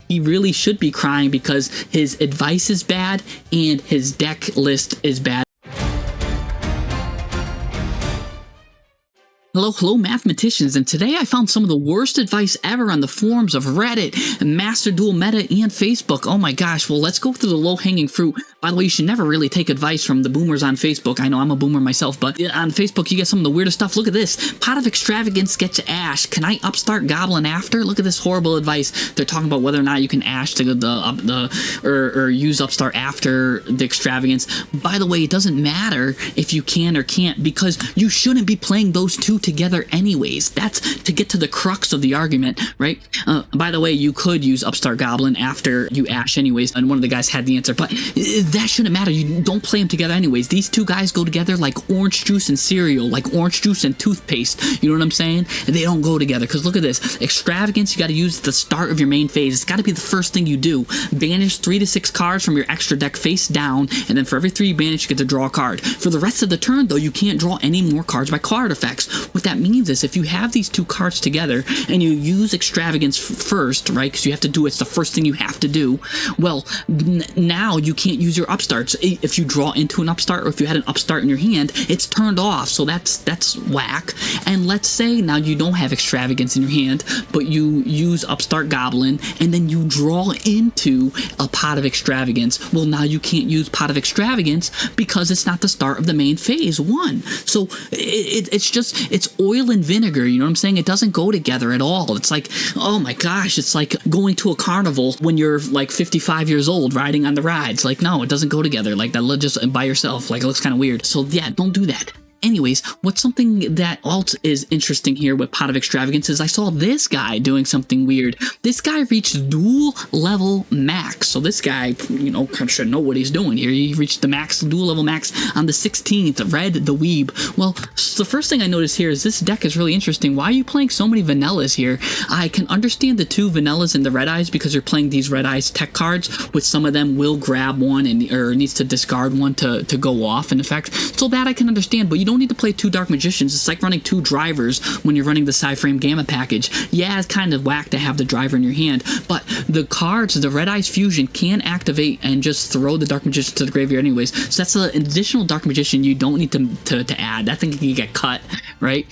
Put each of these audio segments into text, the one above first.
he really should be crying because his advice is bad and his deck list is bad. Hello mathematicians, and today I found some of the worst advice ever on the forums of Reddit, Master Duel Meta, and Facebook. Oh my gosh, well let's go through the low-hanging fruit. By the way, you should never really take advice from the boomers on Facebook. I know I'm a boomer myself, but on Facebook you get some of the weirdest stuff. Look at this. Pot of Extravagance gets Ash. Can I Upstart Goblin after? Look at this horrible advice. They're talking about whether or not you can Ash or use Upstart after the Extravagance. By the way, it doesn't matter if you can or can't, because you shouldn't be playing those two together anyways. That's to get to the crux of the argument, right? By the way, you could use Upstart Goblin after you Ash anyways, and one of the guys had the answer, but that shouldn't matter. You don't play them together anyways. These two guys go together like orange juice and cereal, like orange juice and toothpaste. You know what I'm saying? And they don't go together, because look at this. Extravagance, you got to use at the start of your main phase. It's got to be the first thing you do. Banish 3 to 6 cards from your extra deck face down, and then for every 3 you banish, you get to draw a card. For the rest of the turn, though, you can't draw any more cards by card effects. What that means is if you have these two cards together and you use Extravagance first, right, because you have to do it's the first thing you have to do, well, now you can't use your Upstarts. If you draw into an Upstart, or if you had an Upstart in your hand, it's turned off, so that's whack. And let's say now you don't have Extravagance in your hand, but you use Upstart Goblin, and then you draw into a Pot of Extravagance. Well, now you can't use Pot of Extravagance because it's not the start of the main phase 1. So it's oil and vinegar, you know what I'm saying? It doesn't go together at all. It's like, oh my gosh, it's like going to a carnival when you're like 55 years old riding on the rides. Like, no, it doesn't go together like that. Just by yourself, like, it looks kind of weird. So yeah, don't do that. Anyways, what's something that else is interesting here with Pot of Extravagance is I saw this guy doing something weird. This guy reached duel level max. So this guy, you know, should know what he's doing here. He reached the max, duel level max on the 16th, Red the Weeb. Well, so the first thing I noticed here is this deck is really interesting. Why are you playing so many vanillas here? I can understand the 2 vanillas and the red eyes because you're playing these red eyes tech cards, with some of them will grab one or needs to discard one to go off in effect. So that I can understand, but you don't need to play 2 Dark Magicians. It's like running 2 drivers when you're running the Psy-Frame Gamma package. Yeah, it's kind of whack to have the driver in your hand, but the cards, the Red Eyes Fusion, can activate and just throw the Dark Magician to the graveyard anyways. So that's an additional Dark Magician you don't need to add. That thing can get cut, right?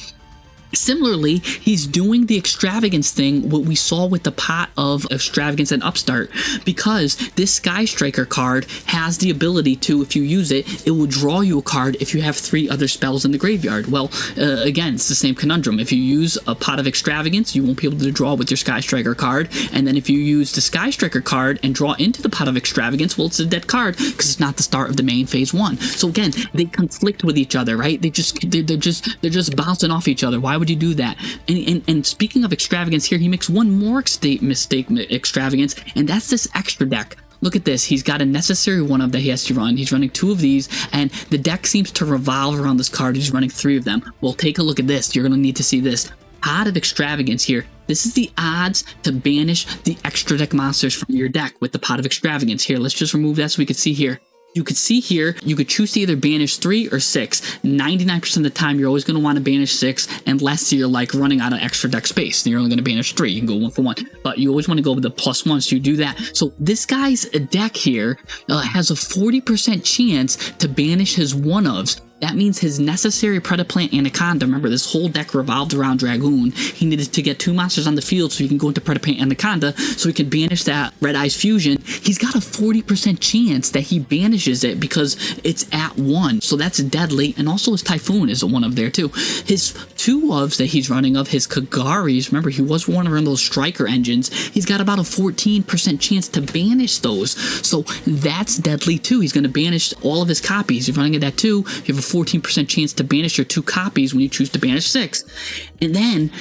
Similarly, he's doing the Extravagance thing, what we saw with the Pot of Extravagance and Upstart, because this Sky Striker card has the ability to, if you use it, it will draw you a card if you have 3 other spells in the graveyard. Well, again, it's the same conundrum. If you use a Pot of Extravagance, you won't be able to draw with your Sky Striker card, and then if you use the Sky Striker card and draw into the Pot of Extravagance, well, it's a dead card because it's not the start of the main phase 1. So again, they conflict with each other, right? They're just bouncing off each other. Why would you do that? And speaking of Extravagance here, he makes one more mistake Extravagance, and that's this extra deck. Look at this. He's got a necessary one of that he has to run. He's running 2 of these, and the deck seems to revolve around this card. He's running 3 of them. Well, take a look at this. You're going to need to see this. Pot of Extravagance here. This is the odds to banish the extra deck monsters from your deck with the Pot of Extravagance. Here, let's just remove that so we can see here. You could see here, you could choose to either banish 3 or 6. 99% of the time, you're always going to want to banish 6, unless you're like running out of extra deck space. Then you're only going to banish 3. You can go 1 for 1, but you always want to go with the +1, so you do that. So this guy's deck here has a 40% chance to banish his one-ofs. That means his necessary Predaplant Anaconda, remember this whole deck revolved around Dragoon, he needed to get 2 monsters on the field so he can go into Predaplant Anaconda so he can banish that Red Eyes Fusion. He's got a 40% chance that he banishes it because it's at 1, so that's deadly, and also his Typhoon is a 1 of there too. His 2 ofs that he's running of, his Kagaris, remember he was one of those Striker engines, he's got about a 14% chance to banish those, so that's deadly too. He's going to banish all of his copies. You're running it at 2, you have a 14% chance to banish your 2 copies when you choose to banish 6. And then,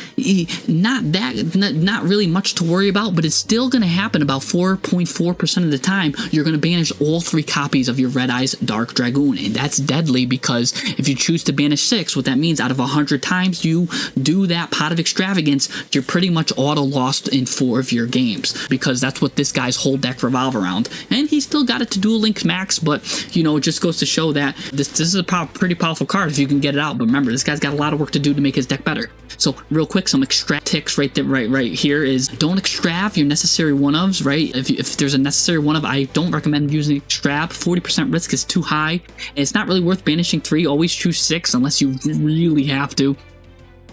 not really much to worry about, but it's still going to happen about 4.4% of the time. You're going to banish all 3 copies of your Red Eyes Dark Dragoon, and that's deadly because if you choose to banish 6, what that means, out of 100 times you do that Pot of Extravagance, you're pretty much auto lost in 4 of your games, because that's what this guy's whole deck revolve around. And he still got it to Duel Links Max, but you know, it just goes to show that this is a pretty powerful card if you can get it out. But remember, this guy's got a lot of work to do to make his deck better. So real quick, some extra ticks right there, right here is don't extrav your necessary one-ofs, right? If there's a necessary one-of, I don't recommend using extrav. 40% risk is too high, and it's not really worth banishing 3. Always choose 6 unless you really have to.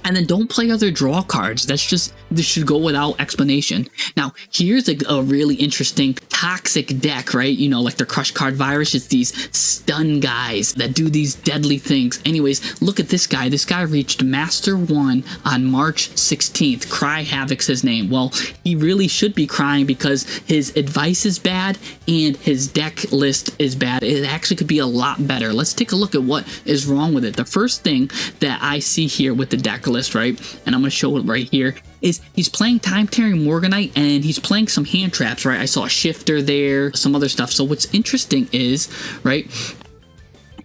And then don't play other draw cards. This should go without explanation. Now, here's a really interesting toxic deck, right? You know, like their Crush Card Virus. It's these stun guys that do these deadly things. Anyways, look at this guy. This guy reached Master 1 on March 16th. Cry Havoc's his name. Well, he really should be crying because his advice is bad and his deck list is bad. It actually could be a lot better. Let's take a look at what is wrong with it. The first thing that I see here with the deck list, right, and I'm going to show it right here, is he's playing Time Tearing Morganite and he's playing some hand traps, right? I saw a shifter there, some other stuff. So what's interesting is, right,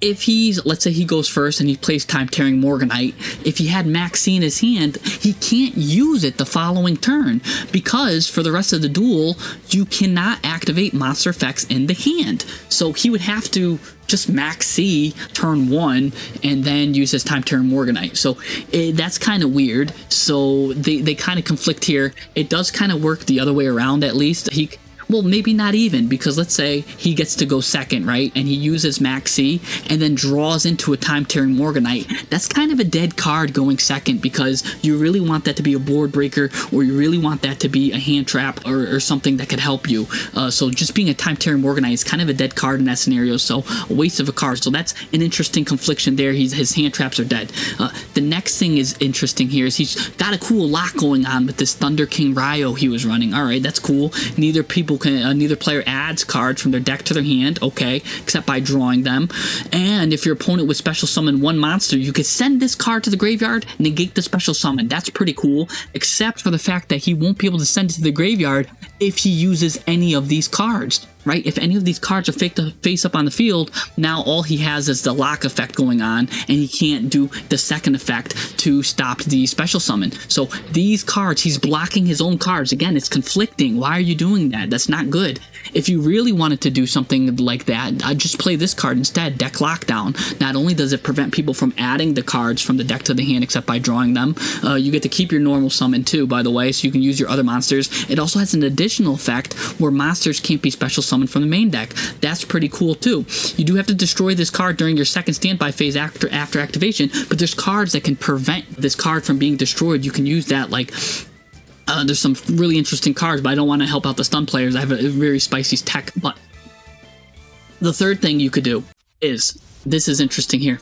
if he's, let's say he goes first and he plays Time Tearing Morganite, if he had Max C in his hand, he can't use it the following turn because for the rest of the duel, you cannot activate monster effects in the hand. So he would have to just Max C turn 1 and then use his Time Tearing Morganite. So that's kind of weird. So they kind of conflict here. It does kind of work the other way around at least. Well, maybe not even, because let's say he gets to go second, right? And he uses Max C and then draws into a Time Tearing Morganite. That's kind of a dead card going second because you really want that to be a board breaker or you really want that to be a hand trap or something that could help you. So just being a Time Tearing Morganite is kind of a dead card in that scenario, so a waste of a card. So that's an interesting confliction there. His hand traps are dead. The next thing is interesting here is he's got a cool lock going on with this Thunder King Ryo he was running. All right, that's cool. Neither player adds cards from their deck to their hand, okay, except by drawing them. And if your opponent would special summon one monster, you could send this card to the graveyard, negate the special summon. That's pretty cool, except for the fact that he won't be able to send it to the graveyard if he uses any of these cards. Right? If any of these cards are face up on the field, now all he has is the lock effect going on, and he can't do the second effect to stop the special summon. So these cards, he's blocking his own cards. Again, it's conflicting. Why are you doing that? That's not good. If you really wanted to do something like that, I'd just play this card instead, Deck Lockdown. Not only does it prevent people from adding the cards from the deck to the hand except by drawing them, you get to keep your normal summon too, by the way, so you can use your other monsters. It also has an additional effect where monsters can't be special summoned from the main deck. That's pretty cool too. You do have to destroy this card during your second standby phase after activation, but there's cards that can prevent this card from being destroyed. You can use that, like there's some really interesting cards, but I don't want to help out the stun players. I have a very spicy tech. But the third thing you could do is, this is interesting here.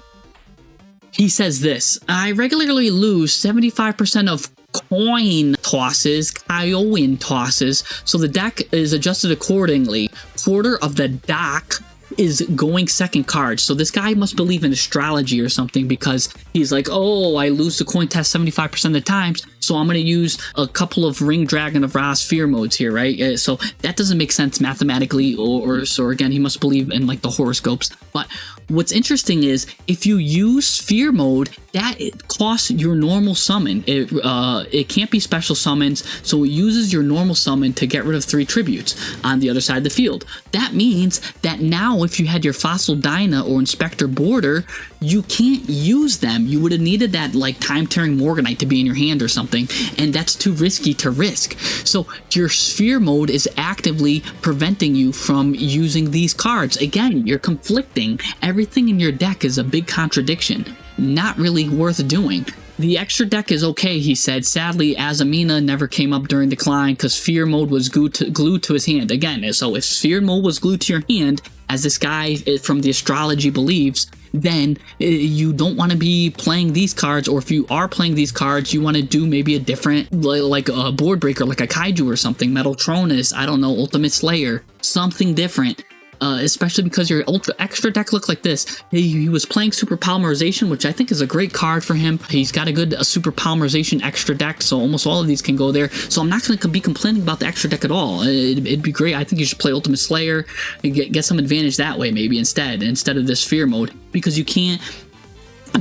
He says this: I regularly lose 75% of coin tosses, Kiowan tosses, so the deck is adjusted accordingly. Quarter of the dock is going second card. So this guy must believe in astrology or something, because he's like, oh, I lose the coin test 75% of the times, so I'm going to use a couple of Ring Dragon of Ra's fear modes here, right? So that doesn't make sense mathematically, or so again, he must believe in like the horoscopes. But what's interesting is if you use Sphere mode, that it costs your normal summon. It can't be special summons, so it uses your normal summon to get rid of 3 tributes on the other side of the field. That means that now if you had your Fossil Dyna or Inspector Border, you can't use them. You would have needed that like Time Tearing Morganite to be in your hand or something, and that's too risky to risk. So your Sphere mode is actively preventing you from using these cards. Again, you're conflicting. Everything in your deck is a big contradiction. Not really worth doing. The extra deck is okay, he said. Sadly, Azamina never came up during decline because Fear mode was glued to his hand. Again, so if Fear mode was glued to your hand, as this guy from the astrology believes, then you don't want to be playing these cards, or if you are playing these cards, you want to do maybe a different, like a board breaker, like a Kaiju or something, Metaltronus, I don't know, Ultimate Slayer, something different. Especially because your extra deck looked like this. He was playing Super Polymerization, which I think is a great card for him. He's got a good Super Polymerization extra deck, so almost all of these can go there. So I'm not going to be complaining about the extra deck at all. It'd be great. I think you should play Ultimate Slayer and get some advantage that way, maybe instead of this Fear mode, because you can't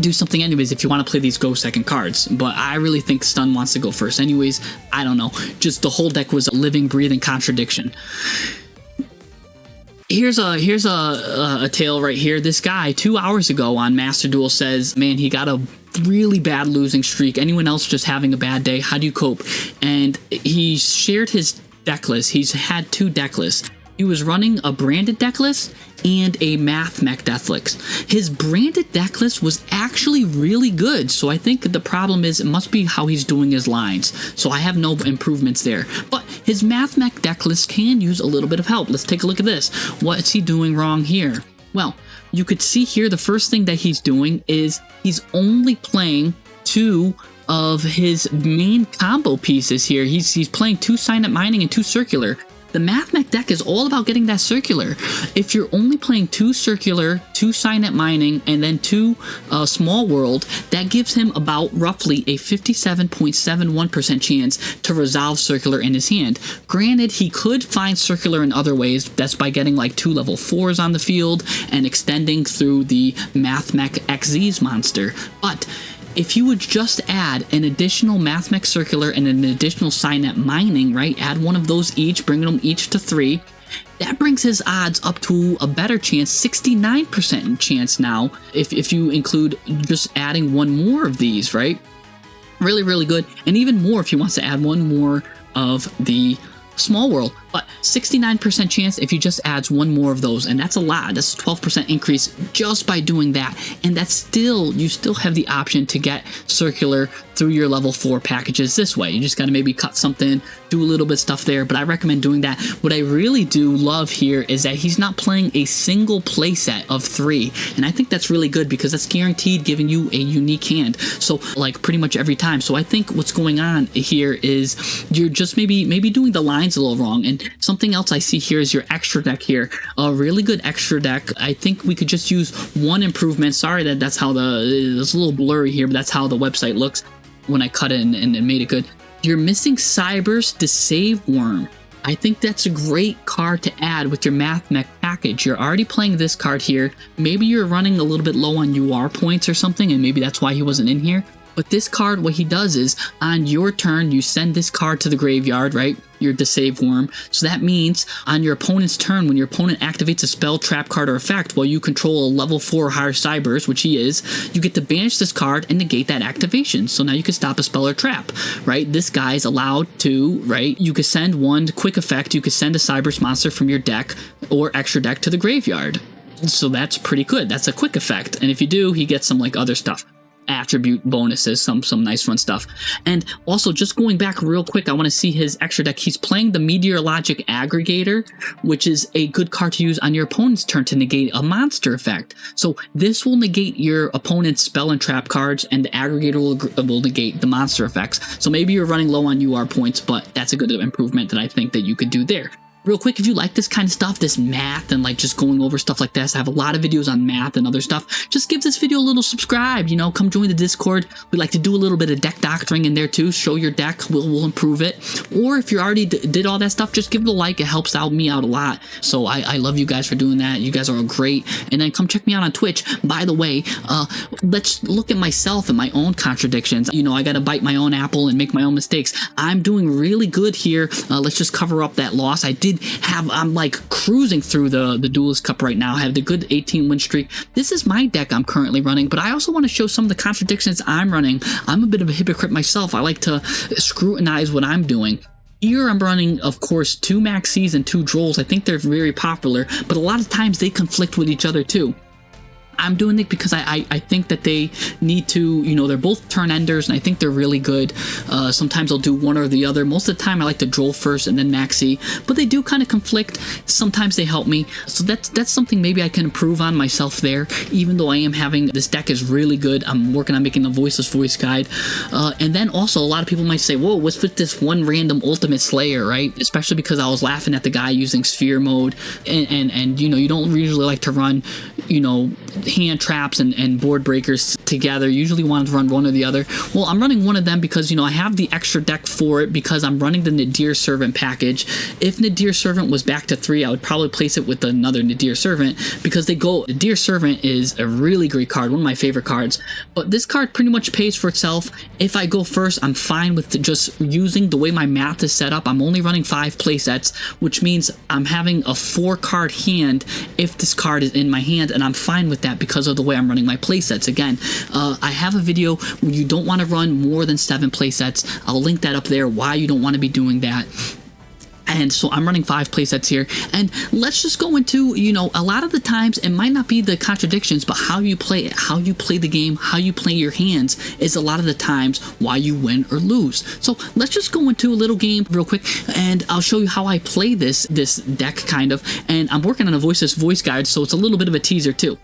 do something anyways if you want to play these go second cards. But I really think Stun wants to go first anyways. I don't know. Just the whole deck was a living, breathing contradiction. here's a tale right here. This guy 2 hours ago on Master Duel says, man, he got a really bad losing streak. Anyone else just having a bad day? How do you cope? And he shared his deck list. He's had 2 deck lists. He was running a branded deck list and a Mathmech deck list. His branded deck list was actually really good, so I think the problem is it must be how he's doing his lines. So I have no improvements there. But his Mathmech deck list can use a little bit of help. Let's take a look at this. What's he doing wrong here? Well, you could see here the first thing that he's doing is he's only playing 2 of his main combo pieces here. He's playing 2 Signet Mining and 2 Circular. The Mathmech deck is all about getting that Circular. If you're only playing 2 Circular, 2 Signet Mining, and then 2 Small World, that gives him about roughly a 57.71% chance to resolve Circular in his hand. Granted, he could find Circular in other ways. That's by getting like 2 level 4s on the field and extending through the Mathmech XZ's monster. But if you would just add an additional Mathmech Circular and an additional Signet Mining, right? Add 1 of those each, bringing them each to 3. That brings his odds up to a better chance, 69% chance now, if you include just adding 1 more of these, right? Really, really good. And even more if he wants to add 1 more of the Small World. But 69% chance if he just adds 1 more of those, and that's a lot. That's a 12% increase just by doing that. And that's still, you still have the option to get Circular through your level 4 packages this way. You just got to maybe cut something, do a little bit of stuff there, but I recommend doing that. What I really do love here is that he's not playing a single playset of 3, and I think that's really good because that's guaranteed giving you a unique hand. So like pretty much every time. So I think what's going on here is you're just maybe doing the lines a little wrong. And something else I see here is your extra deck here. A really good extra deck. I think we could just use 1 improvement. Sorry that that's how it's a little blurry here, but that's how the website looks when I cut it and made it good. You're missing Cyber's Deceive Worm. I think that's a great card to add with your Mathmech package. You're already playing this card here. Maybe you're running a little bit low on UR points or something, and maybe that's why he wasn't in here. But this card, what he does is, on your turn, you send this card to the graveyard, right? Your Deceive Worm. So that means on your opponent's turn, when your opponent activates a spell, trap card, or effect, while you control a level 4 or higher Cybers, which he is, you get to banish this card and negate that activation. So now you can stop a spell or trap, right? This guy's allowed to, right? You could send 1 quick effect. You could send a Cybers monster from your deck or extra deck to the graveyard. So that's pretty good. That's a quick effect. And if you do, he gets some like other stuff. Attribute bonuses, some nice fun stuff. And also, just going back real quick, I want to see his extra deck. He's playing the Meteorologic Aggregator, which is a good card to use on your opponent's turn to negate a monster effect. So this will negate your opponent's spell and trap cards, and the Aggregator will negate the monster effects. So maybe you're running low on UR points, but that's a good improvement that I think that you could do there. Real quick, if you like this kind of stuff, this math and like just going over stuff like this, I have a lot of videos on math and other stuff. Just give this video a little subscribe, you know, come join the Discord. We like to do a little bit of deck doctoring in there too. Show your deck, we'll improve it. Or if you already did all that stuff, just give it a like. It helps out me out a lot. So I love you guys for doing that. You guys are all great. And then come check me out on Twitch. By the way, let's look at myself and my own contradictions. You know, I got to bite my own apple and make my own mistakes. I'm doing really good here. Let's just cover up that loss. I'm like cruising through the Duelist Cup right now. I have the good 18 win streak. This is my deck I'm currently running, but I also want to show some of the contradictions I'm running. I'm a bit of a hypocrite myself. I like to scrutinize what I'm doing. Here I'm running, of course, 2 Maxis and 2 Drolls. I think they're very popular, but a lot of times they conflict with each other too. I'm doing it because I think that they need to, you know, they're both turn enders, and I think they're really good. Sometimes I'll do one or the other. Most of the time I like to Droll first and then Maxi, but they do kind of conflict. Sometimes they help me. So that's something maybe I can improve on myself there, even though I am having, this deck is really good. I'm working on making a voiceless voice guide. And then also a lot of people might say, whoa, what's with this one random Ultimate Slayer, right? Especially because I was laughing at the guy using Sphere mode, and you know, you don't usually like to run, you know, hand traps and board breakers together. Usually wanted to run one or the other. Well, I'm running one of them because, you know, I have the extra deck for it because I'm running the Nadir Servant package. If Nadir Servant was back to 3, I would probably place it with another Nadir Servant because Nadir Servant is a really great card, one of my favorite cards. But this card pretty much pays for itself. If I go first, I'm fine with just using the way my math is set up. I'm only running 5 playsets, which means I'm having a 4-card hand if this card is in my hand, and I'm fine with that because of the way I'm running my playsets. Again, I have a video where you don't want to run more than 7 playsets. I'll link that up there, why you don't want to be doing that. And so I'm running 5 playsets here, and let's just go into, you know, a lot of the times it might not be the contradictions, but how you play it, how you play the game, how you play your hands is a lot of the times why you win or lose. So let's just go into a little game real quick, and I'll show you how I play this deck kind of, and I'm working on a voice guide, so it's a little bit of a teaser too.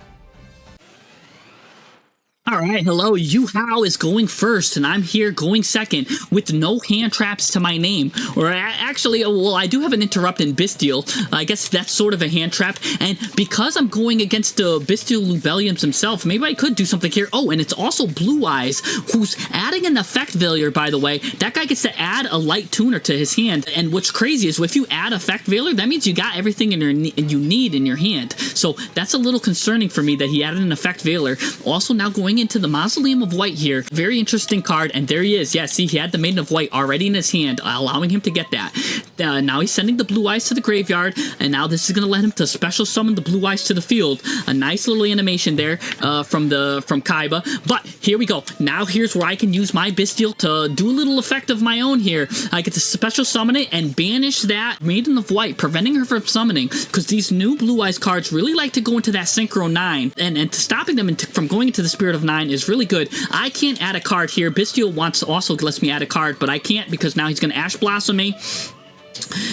Alright, hello, Yu-Hao is going first, and I'm here going second with no hand traps to my name. Or actually, well, I do have an interrupt in Bystial. I guess that's sort of a hand trap, and because I'm going against Bystial Lubelliums himself, maybe I could do something here. Oh, and it's also Blue Eyes, who's adding an effect failure, by the way. That guy gets to add a light tuner to his hand, and what's crazy is if you add effect failure, that means you got everything you need in your hand. So that's a little concerning for me that he added an effect failure. Also, now going into the Mausoleum of White here. Very interesting card, and there he is. Yeah, see, he had the Maiden of White already in his hand, allowing him to get that. Now he's sending the Blue Eyes to the graveyard, and now this is going to let him to special summon the Blue Eyes to the field. A nice little animation there from Kaiba. But here we go. Now here's where I can use my Bystial to do a little effect of my own here. I get to special summon it and banish that Maiden of White, preventing her from summoning, because these new Blue Eyes cards really like to go into that Synchro 9, and stopping them from going into the Spirit of 9 is really good. I can't add a card here. Bystial also lets me add a card, but I can't because now he's going to Ash Blossom me.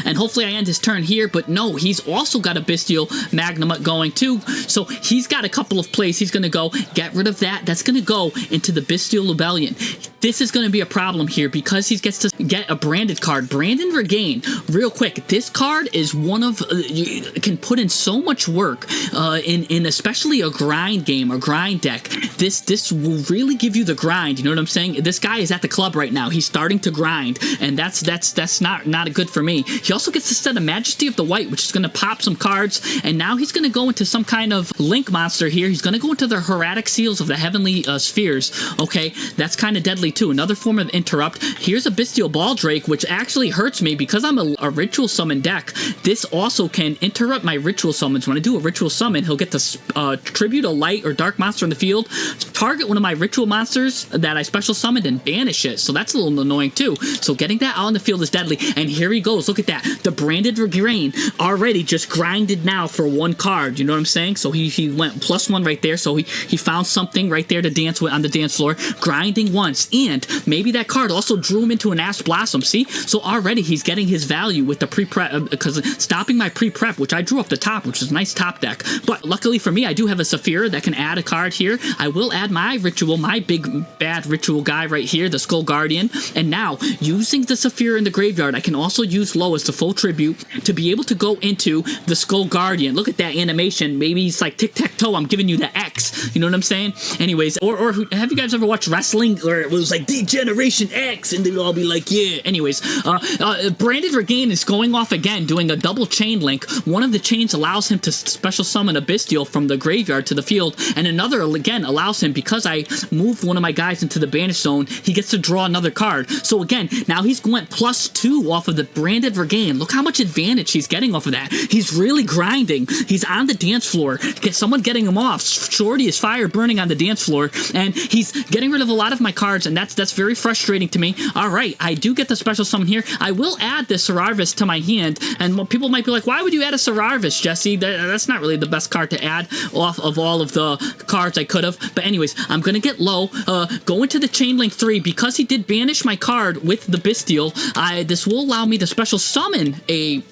And hopefully I end his turn here, but no, he's also got a Bystial Magnamut going too, so he's got a couple of plays. He's going to go get rid of that. That's going to go into the Bystial Lubellion. This is going to be a problem here because he gets to get a branded card. Branded Regain. Real quick, this card is one of, you can put in so much work in especially a grind game, a grind deck. This will really give you the grind, you know what I'm saying? This guy is at the club right now. He's starting to grind, and that's not good for me. He also gets to set a Majesty of the White, which is going to pop some cards, and now he's going to go into some kind of Link monster here. He's going to go into the Hieratic Seals of the Heavenly Spheres. Okay, that's kind of deadly too. Another form of interrupt. Here's a Bystial Baldrake, which actually hurts me because I'm a ritual summon deck. This also can interrupt my ritual summons. When I do a ritual summon, he'll get to tribute a light or dark monster in the field, target one of my ritual monsters that I special summoned, and banish it. So that's a little annoying too. So getting that out in the field is deadly. And here he goes. Look at that. The Branded Regain already just grinded now for 1 card. You know what I'm saying? So he went +1 right there. So he found something right there to dance with on the dance floor. Grinding once. And maybe that card also drew him into an Ash Blossom. See? So already he's getting his value with the pre-prep, because stopping my pre-prep, which I drew off the top, which is a nice top deck. But luckily for me, I do have a Saphira that can add a card here. I will add my ritual, my big bad ritual guy right here, the Skull Guardian. And now, using the Saphira in the graveyard, I can also use Lois to full tribute to be able to go into the Skull Guardian. Look at that animation. Maybe it's like tic-tac-toe. I'm giving you the X. You know what I'm saying? Anyways, or have you guys ever watched wrestling where it was like Degeneration X and they'd all be like, yeah. Anyways, Branded Regain is going off again, doing a double chain link. One of the chains allows him to special summon a Bystial from the graveyard to the field, and another again allows him, because I moved one of my guys into the banish zone, he gets to draw another card. So again, now he's went +2 off of the Branded Regain. Look how much advantage he's getting off of that. He's really grinding. He's on the dance floor. Get someone getting him off. Shorty is fire burning on the dance floor, and he's getting rid of a lot of my cards, and that's very frustrating to me. All right, I do get the special summon here. I will add this Serarvis to my hand, and people might be like, why would you add a Serarvis, Jesse? That's not really the best card to add off of all of the cards I could have. But anyways, I'm going to get low, go into the Chain Link 3. Because he did banish my card with the Bystial, this will allow me to special summon a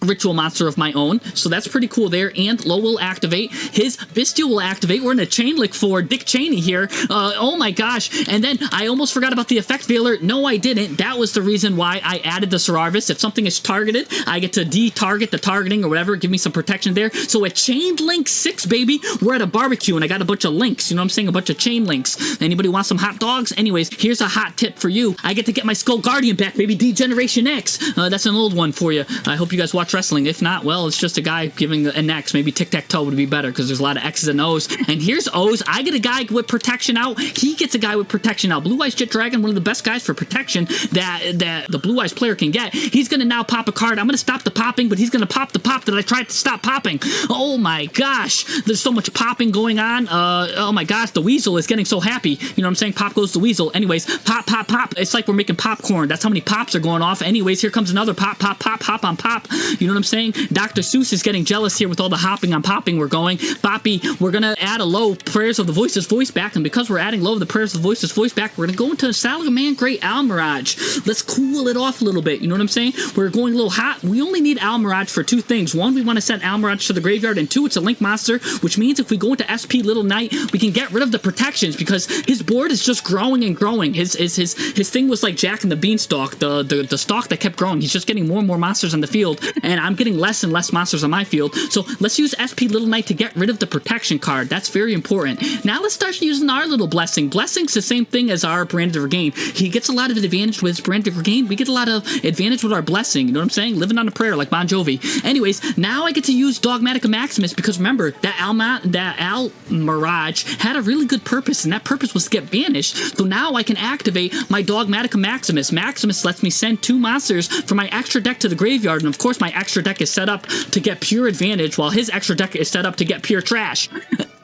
ritual monster of my own, so that's pretty cool there. And Low will activate, his Bestial will activate. We're in a chain link for Dick Cheney here. Oh my gosh. And then I almost forgot about the effect veiler. No, I didn't. That was the reason why I added the Serarvis. If something is targeted, I get to de-target the targeting or whatever, give me some protection there. So at chain link 6, baby, we're at a barbecue and I got a bunch of links, you know what I'm saying, a bunch of chain links. Anybody want some hot dogs? Anyways, here's a hot tip for you. I get to get my Skull Guardian back, baby. D-Generation X. That's an old one for you. I hope you guys watch wrestling. If not, well, it's just a guy giving an X. Maybe tic-tac-toe would be better because there's a lot of X's and O's. And here's O's. I get a guy with protection out. He gets a guy with protection out. Blue Eyes Jet Dragon, one of the best guys for protection that the Blue Eyes player can get. He's going to now pop a card. I'm going to stop the popping, but he's going to pop the pop that I tried to stop popping. Oh my gosh. There's so much popping going on. Oh my gosh. The Weasel is getting so happy. You know what I'm saying? Pop goes the Weasel. Anyways, pop, pop, pop. It's like we're making popcorn. That's how many pops are going off. Anyways, here comes another pop, pop, pop, hop on pop. You know what I'm saying? Dr. Seuss is getting jealous here with all the hopping on popping we're going. Boppy, we're going to add a Low Prayers of the Voices voice back, and because we're adding Low of the Prayers of the Voices voice back, we're going to go into Salaman Great Almirage. Let's cool it off a little bit. You know what I'm saying? We're going a little hot. We only need Almirage for 2 things. 1, we want to send Almirage to the graveyard, and 2, it's a link monster, which means if we go into SP Little Knight, we can get rid of the protections because his board is just growing and growing. His thing was like Jack and the Beanstalk, the stalk that kept growing. He's just getting more and more monsters on the field, and I'm getting less and less monsters on my field. So let's use SP Little Knight to get rid of the protection card. That's very important. Now let's start using our little Blessing. Blessing's the same thing as our Branded Regain. He gets a lot of advantage with his Branded Regain. We get a lot of advantage with our Blessing. You know what I'm saying? Living on a prayer like Bon Jovi. Anyways, now I get to use Dogmatica Maximus because remember, that Almirage had a really good purpose, and that purpose was to get banished. So now I can activate my Dogmatica Maximus. Maximus lets me send 2 monsters from my extra deck to the graveyard, and of course my extra deck is set up to get pure advantage, while his extra deck is set up to get pure trash.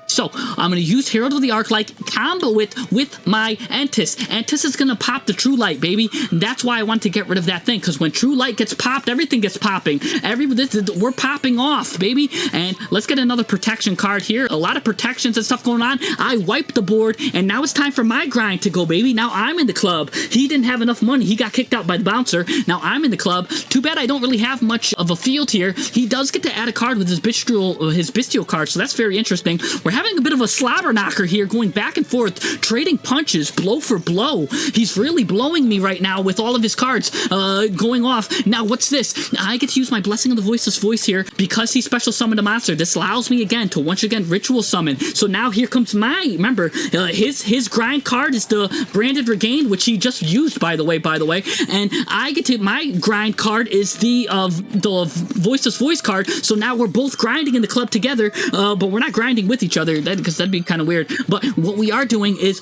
So I'm going to use Herald of the Arclight, combo it with my Entis. Entis is going to pop the True Light, baby. And that's why I want to get rid of that thing, because when True Light gets popped, everything gets popping. We're popping off, baby. And let's get another protection card here. A lot of protections and stuff going on. I wiped the board, and now it's time for my grind to go, baby. Now I'm in the club. He didn't have enough money. He got kicked out by the bouncer. Now I'm in the club. Too bad I don't really have much of a field here. He does get to add a card with his Bestial card, so that's very interesting. We're having a bit of a slobber knocker here, going back and forth, trading punches, blow for blow. He's really blowing me right now with all of his cards going off. Now, what's this? I get to use my Blessing of the Voiceless Voice here because he special summoned a monster. This allows me again to once again ritual summon. So now here comes remember, his grind card is the Branded Regain, which he just used, by the way, and I get to, my grind card is the Voiceless Voice card. So now we're both grinding in the club together, but we're not grinding with each other, because that'd be kind of weird. But what we are doing is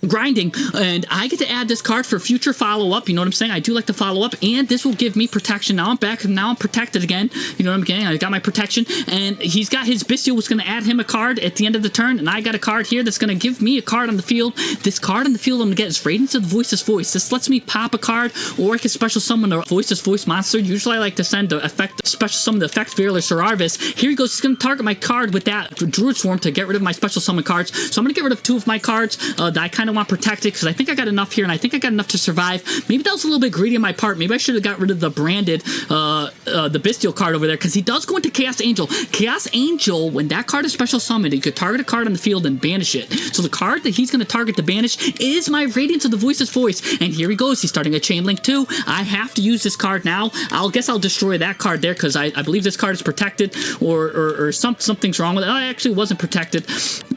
grinding, and I get to add this card for future follow-up. You know what I'm saying? I do like to follow up, and this will give me protection. Now I'm back, and now I'm protected again. You know what I'm getting? I got my protection, and he's got his Bestial, was going to add him a card at the end of the turn, and I got a card here that's going to give me a card on the field. This card on the field I'm going to get is Radiance of the Voiceless Voice. This lets me pop a card, or I can special summon a Voiceless Voice monster. Usually I like to send the special summon the effect Veiler Serarvis. Here he goes. He's going to target my card with that Druid Swarm to get rid of my special summon cards. So I'm going to get rid of 2 of my cards that I kind of want protected, because I think I got enough here, and I think I got enough to survive. Maybe that was a little bit greedy on my part. Maybe I should have got rid of the branded, the Bestial card over there, because he does go into Chaos Angel. Chaos Angel, when that card is special summoned, you could target a card on the field and banish it. So the card that he's going to target to banish is my Radiance of the Voiceless Voice, and here he goes. He's starting a Chain Link too. I have to use this card now. I'll destroy that card there, because I believe this card is protected, or something's wrong with it. Oh, it actually wasn't protected.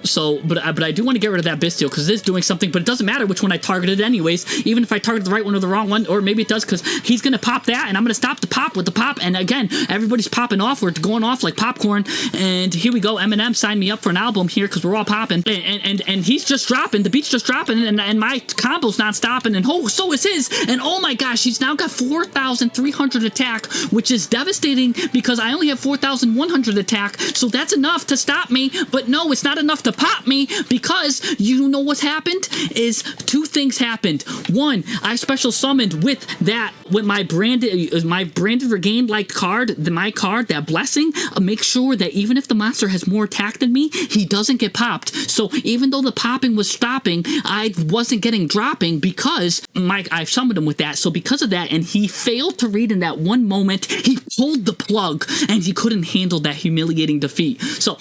So, but I do want to get rid of that Bestial, because it is doing something, but it doesn't matter which one I targeted anyways, even if I target the right one or the wrong one, or maybe it does, because he's going to pop that, and I'm going to stop the pop with the pop, and again, everybody's popping off. We're going off like popcorn, and here we go. Eminem signed me up for an album here, because we're all popping, and he's just dropping, the beat's just dropping, and my combo's not stopping, and oh, so is his, and oh my gosh, he's now got 4,300 attack, which is devastating, because I only have 4,100 attack, so that's enough to stop me, but no, it's not enough to pop me, because you know what's happened is 2 things happened. 1, I special summoned with my branded Regain like card, my card, that blessing, makes sure that even if the monster has more attack than me, he doesn't get popped. So even though the popping was stopping, I wasn't getting dropping because I summoned him with that. So because of that, and he failed to read in that one moment, he pulled the plug and he couldn't handle that humiliating defeat. So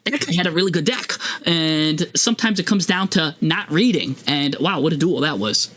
that guy had a really good deck, and sometimes it comes down to not reading, and wow, what a duel that was.